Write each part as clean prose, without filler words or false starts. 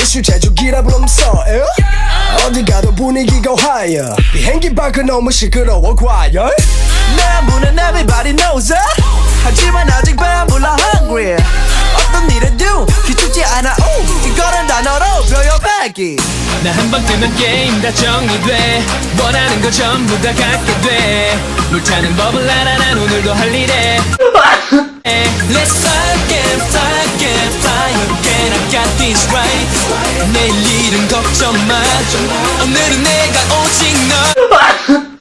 수제죽이라 부르면서 어디 가도 분위기가 하여 비행기 밖은 너무 시끄러워 과열 내 안무는 everybody knows it. 하지만 아직 배불러 hungry. 어떤 일에도 기죽지 않아. 이거는 단어로 표현하기. 나 한 번 뜨면 게임 다 정리돼. 원하는 거 전부 다 갖게 돼. 물타는 법을 알아 난 오늘도 할 일에. Let's fly again, fly again, fly again. I got this right. 내일은 걱정 마. 오늘은 내가 오직 너.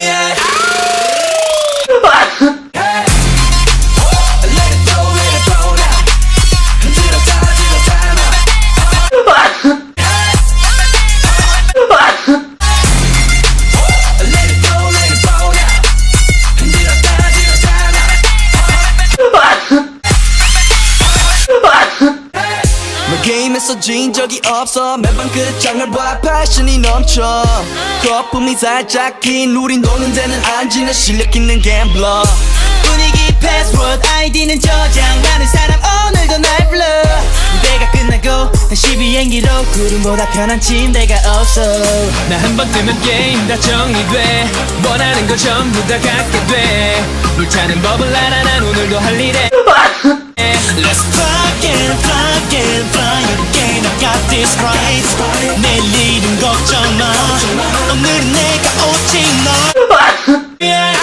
Yeah. 게임에서 진 적이 없어. 매번 끝장을 봐 패션이 넘쳐. 거품이 살짝 긴 우린 노는 데는 안 지는 실력 있는 갬블러. 분위기 패스워드 아이디는 저장. 많은 사람 오늘도 날 불러. 무대가 끝나고 다시 비행기로 구름보다 편한 침대가 없어. 나 한 번 뜨면 게임 다 정리돼. 원하는 거 전부 다 갖게 돼. 물타는 법을 알아 난 오늘도 할 일에. Let's fly again, fly again, fly again. I got this right. 내일은 걱정 마. 오늘은 내가 오직 너. Yeah.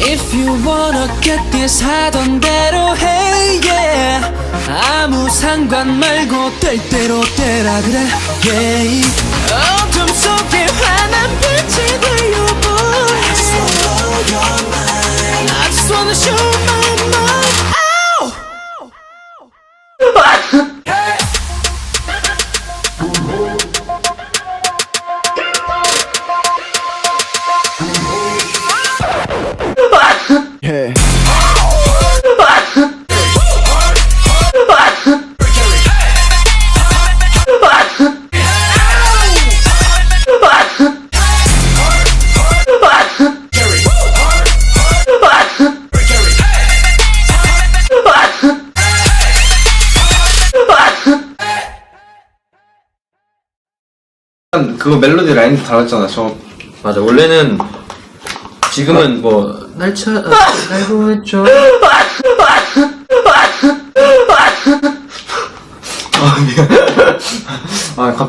If you wanna get this 하던 대로 해 yeah. 아무 상관 말고 될 대로 되라 그래 yeah. 어둠 속에 환한 빛이 되어 boy. I just wanna show my mind. Ow! yeah. 그거 멜로디 라인도 달랐잖아. 저 맞아. 원래는 지금은 뭐 날차 알고 했죠. 아 미안. 아